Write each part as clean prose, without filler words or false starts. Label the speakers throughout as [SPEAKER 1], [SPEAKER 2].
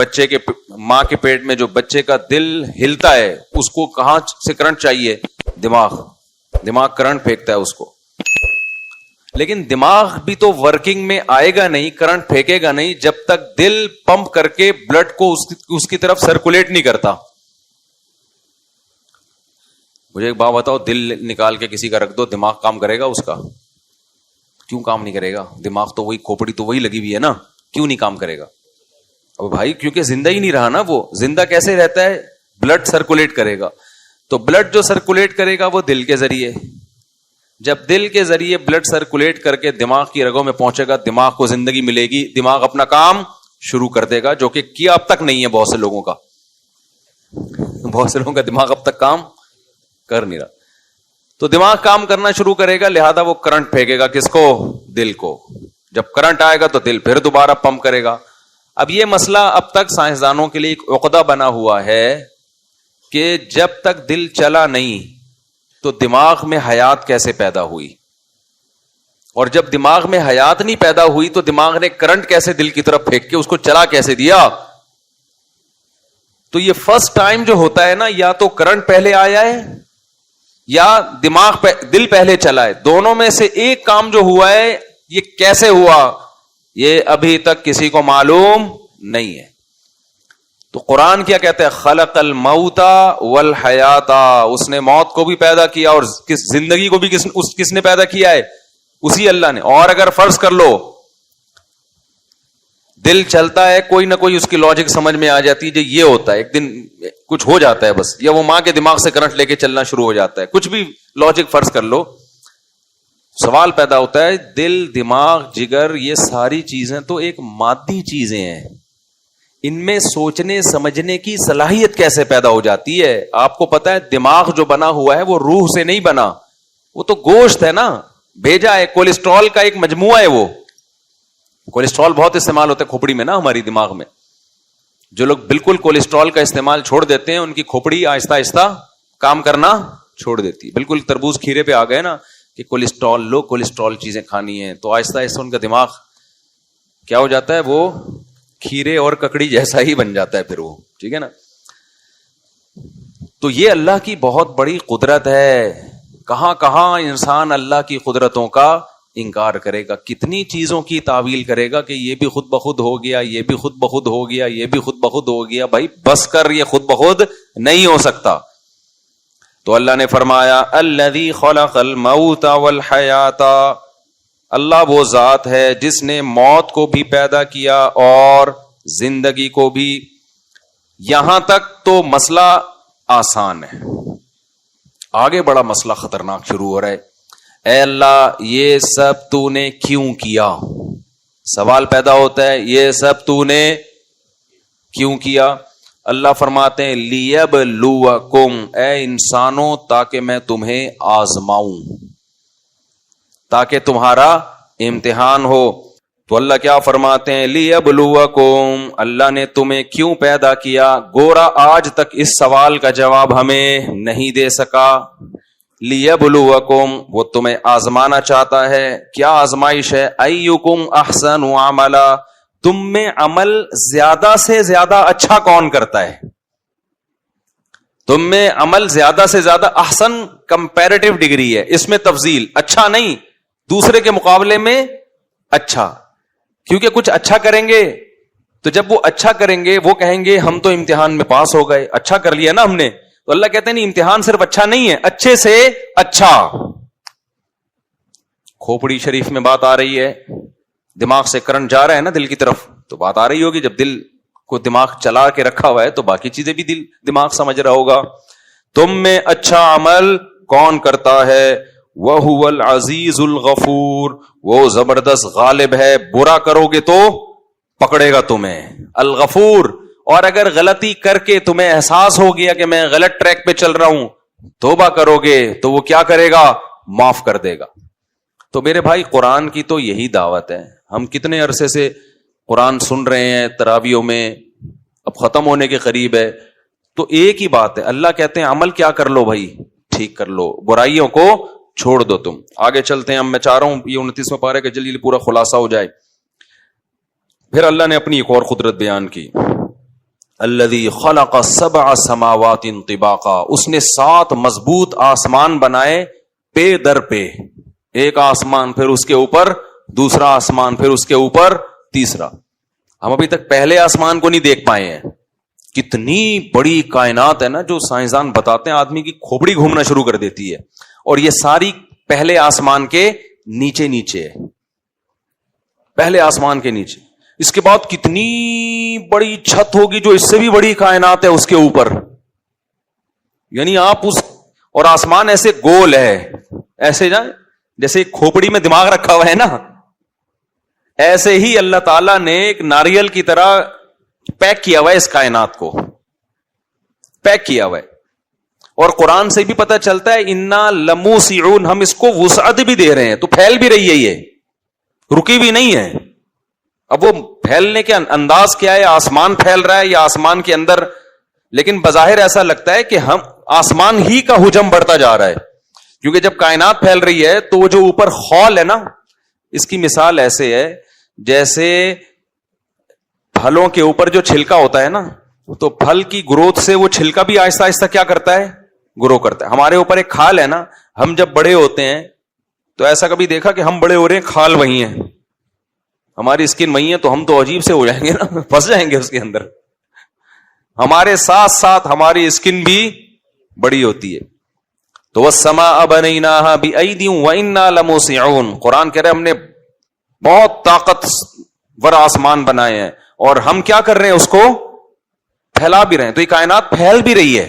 [SPEAKER 1] بچے کے ماں کے پیٹ میں جو بچے کا دل ہلتا ہے اس کو کہاں سے کرنٹ چاہیے؟ دماغ کرنٹ پھینکتا ہے اس کو. لیکن دماغ بھی تو ورکنگ میں آئے گا نہیں, کرنٹ پھینکے گا نہیں جب تک دل پمپ کر کے بلڈ کو اس کی طرف سرکولیٹ نہیں کرتا. مجھے ایک بات بتاؤ, دل نکال کے کسی کا رکھ دو, دماغ کام کرے گا اس کا؟ کیوں کام نہیں کرے گا؟ دماغ تو وہی, کھوپڑی تو وہی لگی ہوئی ہے نا, کیوں نہیں کام کرے گا؟ اب بھائی کیونکہ زندہ ہی نہیں رہا نا. وہ زندہ کیسے رہتا ہے؟ بلڈ سرکولیٹ کرے گا. تو بلڈ جو سرکولیٹ کرے گا وہ دل کے ذریعے. جب دل کے ذریعے بلڈ سرکولیٹ کر کے دماغ کی رگوں میں پہنچے گا, دماغ کو زندگی ملے گی, دماغ اپنا کام شروع کر دے گا, جو کہ کیا اب تک نہیں ہے بہت سے لوگوں کا. بہت سے لوگوں کا دماغ اب تک کام کر نہیں رہا. تو دماغ کام کرنا شروع کرے گا, لہذا وہ کرنٹ پھینکے گا کس کو؟ دل کو. جب کرنٹ آئے گا تو دل پھر دوبارہ پمپ کرے گا. اب یہ مسئلہ اب تک سائنسدانوں کے لیے ایک عقدہ بنا ہوا ہے کہ جب تک دل چلا نہیں تو دماغ میں حیات کیسے پیدا ہوئی, اور جب دماغ میں حیات نہیں پیدا ہوئی تو دماغ نے کرنٹ کیسے دل کی طرف پھینک کے اس کو چلا کیسے دیا؟ تو یہ فرسٹ ٹائم جو ہوتا ہے نا, یا تو کرنٹ پہلے آیا ہے یا دل پہلے چلا ہے. دونوں میں سے ایک کام جو ہوا ہے, یہ کیسے ہوا یہ ابھی تک کسی کو معلوم نہیں ہے. تو قرآن کیا کہتا ہے؟ خلق الموت والحیات, اس نے موت کو بھی پیدا کیا اور زندگی کو بھی کس نے پیدا کیا ہے؟ اسی اللہ نے. اور اگر فرض کر لو دل چلتا ہے, کوئی نہ کوئی اس کی لاجک سمجھ میں آ جاتی ہے, جو یہ ہوتا ہے ایک دن کچھ ہو جاتا ہے بس, یا وہ ماں کے دماغ سے کرنٹ لے کے چلنا شروع ہو جاتا ہے, کچھ بھی لاجک فرض کر لو, سوال پیدا ہوتا ہے دل, دماغ, جگر, یہ ساری چیزیں تو ایک مادی چیزیں ہیں, ان میں سوچنے سمجھنے کی صلاحیت کیسے پیدا ہو جاتی ہے؟ آپ کو پتا ہے دماغ جو بنا ہوا ہے وہ روح سے نہیں بنا, وہ تو گوشت ہے نا, بھیجا ہے, کولیسٹرول کا ایک مجموعہ ہے. وہ کولیسٹرول بہت استعمال ہوتا ہے کھوپڑی میں نا, ہماری دماغ میں. جو لوگ بالکل کولیسٹرول کا استعمال چھوڑ دیتے ہیں ان کی کھوپڑی آہستہ آہستہ کام کرنا چھوڑ دیتی ہے. بالکل تربوز کھیرے پہ آ گئے نا کہ کولیسٹرول, لو کولیسٹرول چیزیں کھانی ہیں, تو آہستہ آہستہ ان کا دماغ کیا ہو جاتا ہے؟ وہ کھیرے اور ککڑی جیسا ہی بن جاتا ہے پھر وہ, ٹھیک ہے نا. تو یہ اللہ کی بہت بڑی قدرت ہے. کہاں کہاں انسان اللہ کی قدرتوں کا انکار کرے گا, کتنی چیزوں کی تعویل کرے گا کہ یہ بھی خود بخود ہو گیا, یہ بھی خود بخود ہو گیا, یہ بھی خود بخود ہو گیا. بھائی بس کر, یہ خود بخود نہیں ہو سکتا. تو اللہ نے فرمایا الذی خلق الموت والحیات, اللہ وہ ذات ہے جس نے موت کو بھی پیدا کیا اور زندگی کو بھی. یہاں تک تو مسئلہ آسان ہے, آگے بڑا مسئلہ خطرناک شروع ہو رہا ہے. اے اللہ یہ سب تو نے کیوں کیا؟ سوال پیدا ہوتا ہے یہ سب تو نے کیوں کیا؟ اللہ فرماتے ہیں لیبلوکم, اے انسانوں تاکہ میں تمہیں آزماؤں, تاکہ تمہارا امتحان ہو. تو اللہ کیا فرماتے ہیں؟ لیبلوکم, اللہ نے تمہیں کیوں پیدا کیا؟ گورا آج تک اس سوال کا جواب ہمیں نہیں دے سکا. لیبلوکم, وہ تمہیں آزمانا چاہتا ہے. کیا آزمائش ہے؟ ایکم احسن عملا, تم میں عمل زیادہ سے زیادہ اچھا کون کرتا ہے؟ تم میں عمل زیادہ سے زیادہ, احسن کمپیریٹیو ڈگری ہے, اس میں تفضیل, اچھا نہیں, دوسرے کے مقابلے میں اچھا. کیونکہ کچھ اچھا کریں گے تو جب وہ اچھا کریں گے وہ کہیں گے ہم تو امتحان میں پاس ہو گئے, اچھا کر لیا نا ہم نے. تو اللہ کہتے ہیں نہیں, امتحان صرف اچھا نہیں ہے, اچھے سے اچھا. کھوپڑی شریف میں بات آ رہی ہے, دماغ سے کرنٹ جا رہا ہے نا دل کی طرف, تو بات آ رہی ہوگی جب دل کو دماغ چلا کے رکھا ہوا ہے تو باقی چیزیں بھی دماغ سمجھ رہا ہوگا. تم میں اچھا عمل کون کرتا ہے؟ وَهُوَ الْعَزِيزُ الْغَفُورُ, وہ زبردست غالب ہے, برا کرو گے تو پکڑے گا تمہیں. الغفور, اور اگر غلطی کر کے تمہیں احساس ہو گیا کہ میں غلط ٹریک پہ چل رہا ہوں, توبہ کرو گے تو وہ کیا کرے گا؟ معاف کر دے گا. تو میرے بھائی قرآن کی تو یہی دعوت ہے. ہم کتنے عرصے سے قرآن سن رہے ہیں تراویحوں میں, اب ختم ہونے کے قریب ہے, تو ایک ہی بات ہے, اللہ کہتے ہیں عمل کیا کر لو بھائی, ٹھیک کر لو, برائیوں کو چھوڑ دو. تم آگے چلتے ہیں, اب میں چاہ رہا ہوں یہ 29واں پارہ کہ جلدی پورا خلاصہ ہو جائے. پھر اللہ نے اپنی ایک اور قدرت بیان کی. الذی خلق 7 سماوات طباقا، اس نے 7 مضبوط آسمان بنائے پے در پہ، ایک آسمان پھر اس کے اوپر دوسرا آسمان پھر اس کے اوپر تیسرا. ہم ابھی تک پہلے آسمان کو نہیں دیکھ پائے ہیں. کتنی بڑی کائنات ہے نا، جو سائنسدان بتاتے ہیں آدمی کی کھوپڑی گھومنا شروع کر دیتی ہے. اور یہ ساری پہلے آسمان کے نیچے نیچے ہے، پہلے آسمان کے نیچے. اس کے بعد کتنی بڑی چھت ہوگی جو اس سے بھی بڑی کائنات ہے اس کے اوپر. یعنی آپ اس، اور آسمان ایسے گول ہے، ایسے جیسے کھوپڑی میں دماغ رکھا ہوا ہے نا، ایسے ہی اللہ تعالیٰ نے ایک ناریل کی طرح پیک کیا ہوا ہے اس کائنات کو، پیک کیا ہوا ہے. اور قرآن سے بھی پتہ چلتا ہے انا لموسعون، ہم اس کو وسعت بھی دے رہے ہیں. تو پھیل بھی رہی ہے، یہ رکی بھی نہیں ہے. اب وہ پھیلنے کے انداز کیا ہے؟ آسمان پھیل رہا ہے یا آسمان کے اندر؟ لیکن بظاہر ایسا لگتا ہے کہ ہم آسمان ہی کا حجم بڑھتا جا رہا ہے، کیونکہ جب کائنات پھیل رہی ہے تو وہ جو اوپر خول ہے نا، اس کی مثال ایسے ہے جیسے پھلوں کے اوپر جو چھلکا ہوتا ہے نا، تو پھل کی گروتھ سے وہ چھلکا بھی آہستہ آہستہ کیا کرتا ہے؟ گرو کرتا ہے. ہمارے اوپر ایک کھال ہے نا، ہم جب بڑے ہوتے ہیں تو ایسا کبھی دیکھا کہ ہم بڑے ہو رہے ہیں، کھال وہی ہیں، ہماری اسکن وہی ہے، تو ہم تو عجیب سے ہو جائیں گے نا، پھنس جائیں گے اس کے اندر. ہمارے ساتھ ساتھ ہماری اسکن بھی بڑی ہوتی ہے. تو والسماء بنیناہا بأید وإنا لموسعون، قرآن کہہ رہے ہم نے بہت طاقتور آسمان بنائے ہیں اور ہم کیا کر رہے ہیں؟ اس کو پھیلا بھی رہے ہیں. تو یہ کائنات پھیل بھی رہی ہے،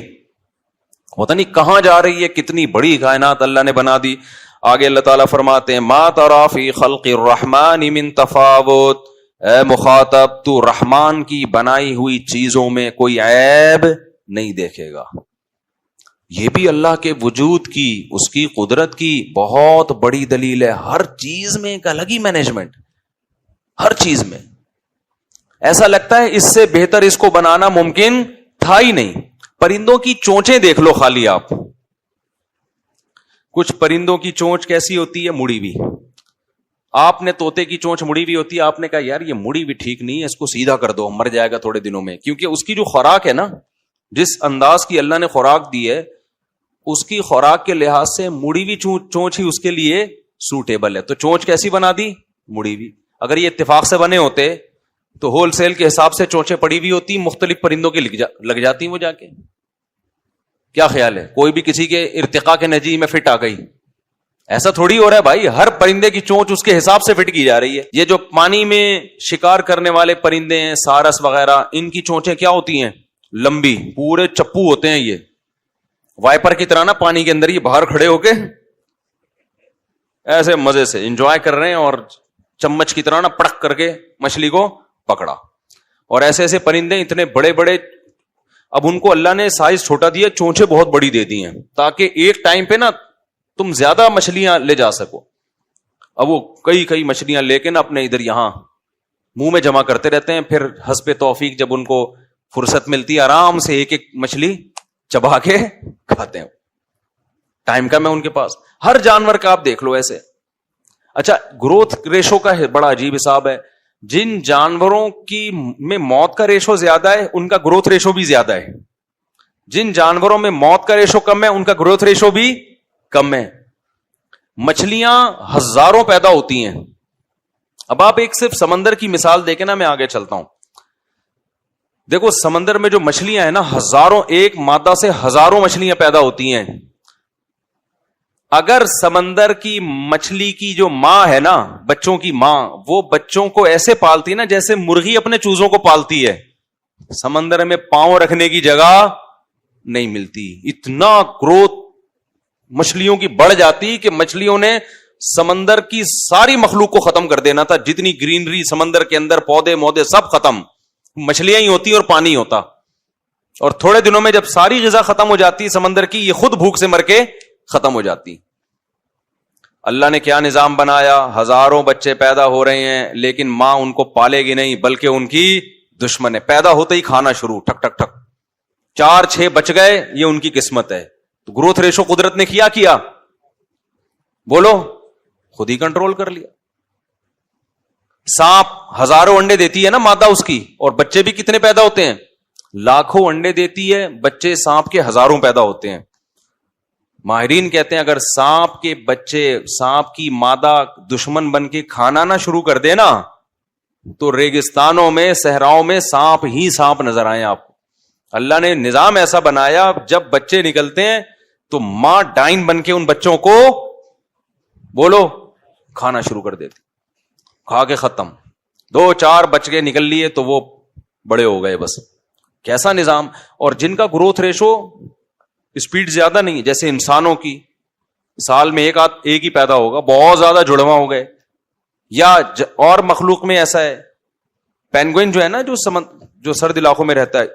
[SPEAKER 1] پتہ نہیں کہاں جا رہی ہے. کتنی بڑی کائنات اللہ نے بنا دی. آگے اللہ تعالیٰ فرماتے ہیں ما تری فی خلق الرحمن من تفاوت، اے مخاطب تو رحمان کی بنائی ہوئی چیزوں میں کوئی عیب نہیں دیکھے گا. یہ بھی اللہ کے وجود کی، اس کی قدرت کی بہت بڑی دلیل ہے. ہر چیز میں ایک الگ ہی مینجمنٹ، ہر چیز میں. ایسا لگتا ہے اس سے بہتر اس کو بنانا ممکن تھا ہی نہیں. پرندوں کی چونچیں دیکھ لو خالی آپ. کچھ پرندوں کی چونچ کیسی ہوتی ہے؟ مڑی ہوئی. آپ نے طوطے کی چونچ مڑی ہوئی ہوتی ہے، آپ نے کہا یار یہ مڑی ہوئی ٹھیک نہیں ہے، اس کو سیدھا کر دو، مر جائے گا تھوڑے دنوں میں. کیونکہ اس کی جو خوراک ہے نا، جس انداز کی اللہ نے خوراک دی ہے، اس کی خوراک کے لحاظ سے مڑی ہوئی چونچ ہی اس کے لیے سوٹیبل ہے. تو چونچ کیسی بنا دی؟ مڑی ہوئی. اگر یہ اتفاق سے بنے ہوتے تو ہول سیل کے حساب سے چونچیں پڑی ہوئی ہوتی، مختلف پرندوں کی لگ جاتی وہ جا کے. کیا خیال ہے؟ کوئی بھی کسی کے ارتقاء کے نتیجے میں فٹ آ گئی؟ ایسا تھوڑی ہو رہا ہے بھائی. ہر پرندے کی چونچ اس کے حساب سے فٹ کی جا رہی ہے. یہ جو پانی میں شکار کرنے والے پرندے ہیں، سارس وغیرہ، ان کی چونچیں کیا ہوتی ہیں؟ لمبی، پورے چپو ہوتے ہیں. یہ وائپر کی طرح نا پانی کے اندر یہ باہر کھڑے ہو کے ایسے مزے سے انجوائے کر رہے ہیں، اور چمچ کی طرح نا پڑک کر کے مچھلی کو پکڑا. اور ایسے ایسے پرندے اتنے بڑے بڑے. اب ان کو اللہ نے سائز چھوٹا دیا، چونچیں بہت بڑی دے دی ہیں تاکہ ایک ٹائم پہ نا تم زیادہ مچھلیاں لے جا سکو. اب وہ کئی مچھلیاں لے کے نا اپنے ادھر یہاں منہ میں جمع کرتے رہتے ہیں. پھر حسب توفیق جب ان کو فرصت ملتی ہے آرام سے ایک ایک مچھلی چبا کے کھاتے ہیں. ٹائم کم ہے ان کے پاس. ہر جانور کا آپ دیکھ لو ایسے. اچھا، گروتھ ریشو کا بڑا عجیب حساب ہے. جن جانوروں کی میں موت کا ریشو زیادہ ہے ان کا گروتھ ریشو بھی زیادہ ہے. جن جانوروں میں موت کا ریشو کم ہے ان کا گروتھ ریشو بھی کم ہے. مچھلیاں ہزاروں پیدا ہوتی ہیں. اب آپ ایک صرف سمندر کی مثال دیکھیں نا، میں آگے چلتا ہوں. دیکھو سمندر میں جو مچھلیاں ہیں نا، ہزاروں، ایک مادہ سے ہزاروں مچھلیاں پیدا ہوتی ہیں. اگر سمندر کی مچھلی کی جو ماں ہے نا، بچوں کی ماں، وہ بچوں کو ایسے پالتی نا جیسے مرغی اپنے چوزوں کو پالتی ہے، سمندر میں پاؤں رکھنے کی جگہ نہیں ملتی. اتنا گروتھ مچھلیوں کی بڑھ جاتی کہ مچھلیوں نے سمندر کی ساری مخلوق کو ختم کر دینا تھا. جتنی گرینری سمندر کے اندر، پودے مودے سب ختم، مچھلیاں ہی ہوتی اور پانی ہوتا. اور تھوڑے دنوں میں جب ساری غذا ختم ہو جاتی سمندر کی، یہ خود بھوک سے مر کے ختم ہو جاتی. اللہ نے کیا نظام بنایا؟ ہزاروں بچے پیدا ہو رہے ہیں لیکن ماں ان کو پالے گی نہیں بلکہ ان کی دشمن ہے. پیدا ہوتے ہی کھانا شروع، ٹھک ٹھک ٹھک. 4-6 بچ گئے، یہ ان کی قسمت ہے. تو گروتھ ریشو قدرت نے کیا بولو؟ خود ہی کنٹرول کر لیا. سانپ ہزاروں انڈے دیتی ہے نا مادہ اس کی، اور بچے بھی کتنے پیدا ہوتے ہیں؟ لاکھوں انڈے دیتی ہے, بچے سانپ کے ہزاروں پیدا ہوتے ہیں. ماہرین کہتے ہیں اگر سانپ کے بچے سانپ کی مادہ دشمن بن کے کھانا نہ شروع کر دے نا تو ریگستانوں میں صحراؤں میں سانپ ہی سانپ نظر آئے آپ کو. اللہ نے نظام ایسا بنایا جب بچے نکلتے ہیں تو ماں ڈائن بن کے ان بچوں کو بولو کھانا شروع کر دیتی, کھا کے ختم. 2-4 بچ کے نکل لیے تو وہ بڑے ہو گئے بس. کیسا نظام. اور جن کا گروتھ ریشو اسپیڈ زیادہ نہیں جیسے انسانوں کی, سال میں ایک ہی پیدا ہوگا, بہت زیادہ جڑواں ہو گئے. یا اور مخلوق میں ایسا ہے, پینگوئن جو ہے نا جو سرد علاقوں میں رہتا ہے,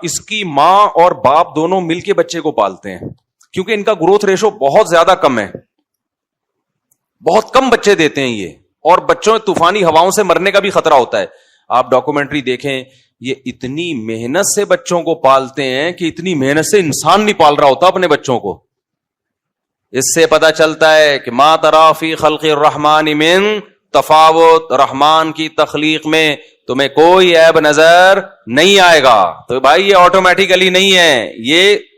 [SPEAKER 1] اس کی ماں اور باپ دونوں مل کے بچے کو پالتے ہیں کیونکہ ان کا گروتھ ریشو بہت زیادہ کم ہے, بہت کم بچے دیتے ہیں یہ. اور بچوں طوفانی ہواؤں سے مرنے کا بھی خطرہ ہوتا ہے. آپ ڈاکومنٹری دیکھیں, یہ اتنی محنت سے بچوں کو پالتے ہیں کہ اتنی محنت سے انسان نہیں پال رہا ہوتا اپنے بچوں کو. اس سے پتا چلتا ہے کہ ما تری فی خلق الرحمن من تفاوت, رحمان کی تخلیق میں تمہیں کوئی عیب نظر نہیں آئے گا. تو بھائی یہ آٹومیٹیکلی نہیں ہے,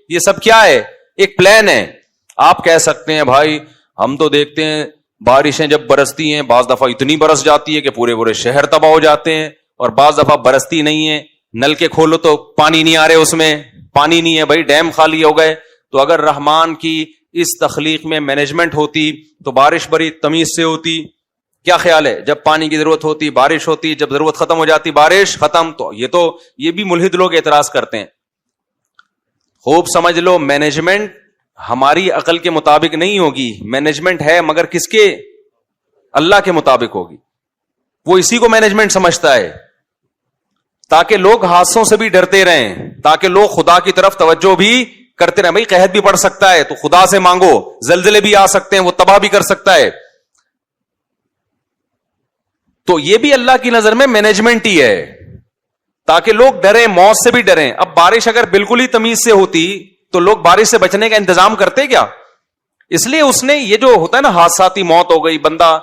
[SPEAKER 1] یہ سب کیا ہے, ایک پلان ہے. آپ کہہ سکتے ہیں بھائی ہم تو دیکھتے ہیں بارشیں جب برستی ہیں بعض دفعہ اتنی برس جاتی ہے کہ پورے شہر تباہ ہو جاتے ہیں, اور بعض دفعہ برستی نہیں ہے, نل کے کھولو تو پانی نہیں آ رہے, اس میں پانی نہیں ہے بھائی, ڈیم خالی ہو گئے. تو اگر رحمان کی اس تخلیق میں مینجمنٹ ہوتی تو بارش بڑی تمیز سے ہوتی. کیا خیال ہے, جب پانی کی ضرورت ہوتی بارش ہوتی, جب ضرورت ختم ہو جاتی بارش ختم. تو یہ بھی ملحد لوگ اعتراض کرتے ہیں. خوب سمجھ لو, مینجمنٹ ہماری عقل کے مطابق نہیں ہوگی, مینجمنٹ ہے مگر کس کے, اللہ کے مطابق ہوگی. وہ اسی کو مینجمنٹ سمجھتا ہے تاکہ لوگ حادثوں سے بھی ڈرتے رہیں, تاکہ لوگ خدا کی طرف توجہ بھی کرتے رہیں. بھائی قحط بھی پڑ سکتا ہے تو خدا سے مانگو, زلزلے بھی آ سکتے ہیں وہ تباہ بھی کر سکتا ہے. تو یہ بھی اللہ کی نظر میں مینجمنٹ ہی ہے تاکہ لوگ ڈریں, موت سے بھی ڈریں. اب بارش اگر بالکل ہی تمیز سے ہوتی تو لوگ بارش سے بچنے کا انتظام کرتے کیا؟ اس لیے اس نے یہ جو ہوتا ہے نا حادثاتی موت ہو گئی, بندہ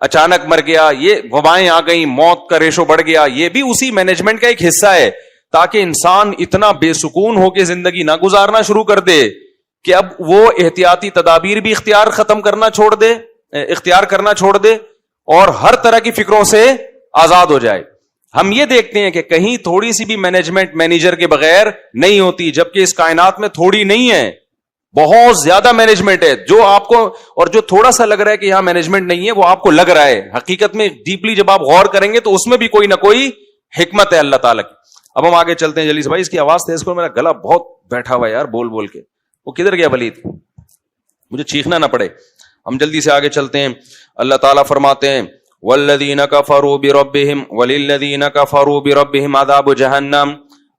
[SPEAKER 1] اچانک مر گیا, یہ وبائیں آ گئی, موت کا ریشو بڑھ گیا, یہ بھی اسی مینجمنٹ کا ایک حصہ ہے تاکہ انسان اتنا بے سکون ہو کے زندگی نہ گزارنا شروع کر دے کہ اب وہ احتیاطی تدابیر بھی اختیار کرنا چھوڑ دے اور ہر طرح کی فکروں سے آزاد ہو جائے. ہم یہ دیکھتے ہیں کہ کہیں تھوڑی سی بھی مینجمنٹ مینیجر کے بغیر نہیں ہوتی, جبکہ اس کائنات میں تھوڑی نہیں ہے, بہت زیادہ مینجمنٹ ہے. جو آپ کو اور جو تھوڑا سا لگ رہا ہے کہ یہاں مینجمنٹ نہیں ہے وہ آپ کو لگ رہا ہے, حقیقت میں ڈیپلی جب آپ غور کریں گے تو اس میں بھی کوئی نہ کوئی حکمت ہے اللہ تعالیٰ کی. اب ہم آگے چلتے ہیں. جلیس بھائی اس کی آواز تیز کرو, میرا گلا بہت بیٹھا ہوا ہے یار بول بول کے. وہ کدھر گیا ولید, مجھے چیخنا نہ پڑے. ہم جلدی سے آگے چلتے ہیں. اللہ تعالیٰ فرماتے ہیں والذین کفروا بربہم وللذین کفروا بربہم عذاب جہنم.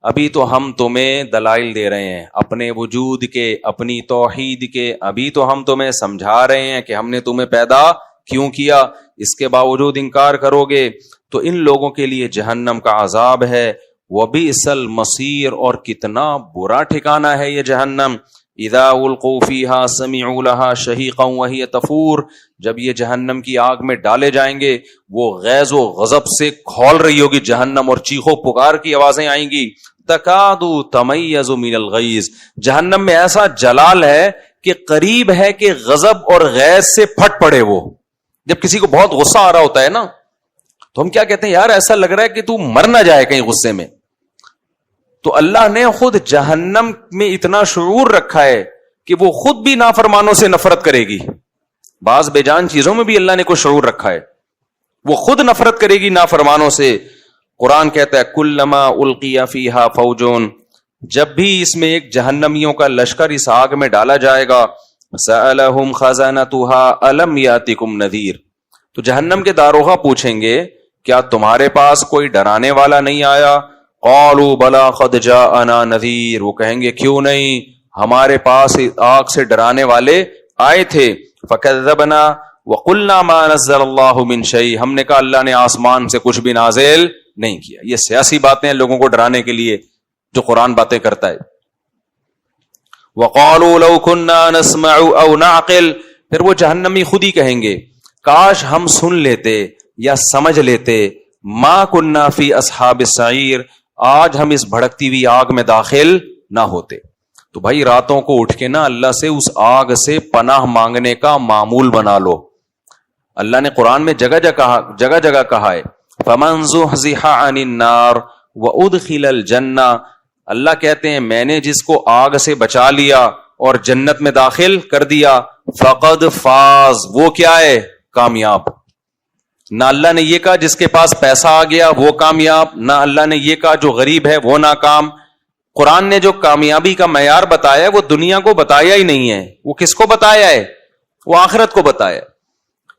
[SPEAKER 1] ابھی تو ہم تمہیں دلائل دے رہے ہیں اپنے وجود کے, اپنی توحید کے. ابھی تو ہم تمہیں سمجھا رہے ہیں کہ ہم نے تمہیں پیدا کیوں کیا. اس کے باوجود انکار کرو گے تو ان لوگوں کے لیے جہنم کا عذاب ہے. وبئس المصیر, اور کتنا برا ٹھکانہ ہے یہ جہنم. اذا القوا فیہا سمعوا لها شہیقا وہی تفور. جب یہ جہنم کی آگ میں ڈالے جائیں گے وہ غیظ و غضب سے کھول رہی ہوگی جہنم, اور چیخو پکار کی آوازیں آئیں گی. تکادو تمیز من الغیظ. جہنم میں ایسا جلال ہے کہ قریب ہے کہ غضب اور غیظ سے پھٹ پڑے. وہ جب کسی کو بہت غصہ آ رہا ہوتا ہے نا تو ہم کیا کہتے ہیں, یار ایسا لگ رہا ہے کہ تو مر نہ جائے کہیں غصے میں. تو اللہ نے خود جہنم میں اتنا شعور رکھا ہے کہ وہ خود بھی نافرمانوں سے نفرت کرے گی. بعض بے جان چیزوں میں بھی اللہ نے کوئی شعور رکھا ہے, وہ خود نفرت کرے گی نافرمانوں سے. قرآن کہتا ہے کلما القی فیہا فوجون, جب بھی اس میں ایک جہنمیوں کا لشکر اس آگ میں ڈالا جائے گا, سألہم خزانتها الم یاتکم نذیر, تو جہنم کے داروغہ پوچھیں گے کیا تمہارے پاس کوئی ڈرانے والا نہیں آیا؟ قالوا بلا قد جاءنا نذیر, وہ کہیں گے کیوں نہیں, ہمارے پاس آگ سے ڈرانے والے آئے تھے. فکذبنا وقلنا ما نزل اللہ من شیء, ہم نے کہا اللہ نے آسمان سے کچھ بھی نازل نہیں کیا. یہ سیاسی باتیں ہیں لوگوں کو ڈرانے کے لیے جو قرآن باتیں کرتا ہے. وقالوا لو كنا نسمع او نعقل, پھر وہ جہنمی خود ہی کہیں گے کاش ہم سن لیتے یا سمجھ لیتے. ما كنا فی اصحاب السعیر, آج ہم اس بھڑکتی ہوئی آگ میں داخل نہ ہوتے. تو بھائی راتوں کو اٹھ کے نا اللہ سے اس آگ سے پناہ مانگنے کا معمول بنا لو. اللہ نے قرآن میں جگہ جگہ کہا ہے فَمَنْ زُحْزِحَ عَنِ النَّارِ وَأُدْخِلَ الْجَنَّةَ. اللہ کہتے ہیں میں نے جس کو آگ سے بچا لیا اور جنت میں داخل کر دیا فَقَدْ فَاز, وہ کیا ہے؟ کامیاب. نہ اللہ نے یہ کہا جس کے پاس پیسہ آ گیا وہ کامیاب, نہ اللہ نے یہ کہا جو غریب ہے وہ ناکام. قرآن نے جو کامیابی کا معیار بتایا وہ دنیا کو بتایا ہی نہیں ہے. وہ کس کو بتایا ہے؟ وہ آخرت کو بتایا.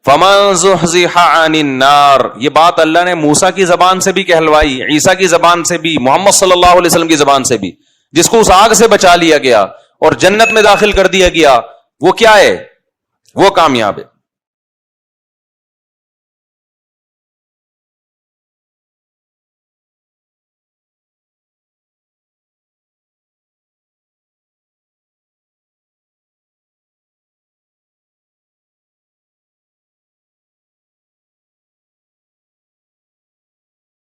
[SPEAKER 1] فَمَنْ زُحْزِحَ عَنِ النَّارِ, یہ بات اللہ نے موسیٰ کی زبان سے بھی کہلوائی, عیسیٰ کی زبان سے بھی, محمد صلی اللہ علیہ وسلم کی زبان سے بھی. جس کو اس آگ سے بچا لیا گیا اور جنت میں داخل کر دیا گیا وہ کیا ہے؟ وہ کامیاب ہے.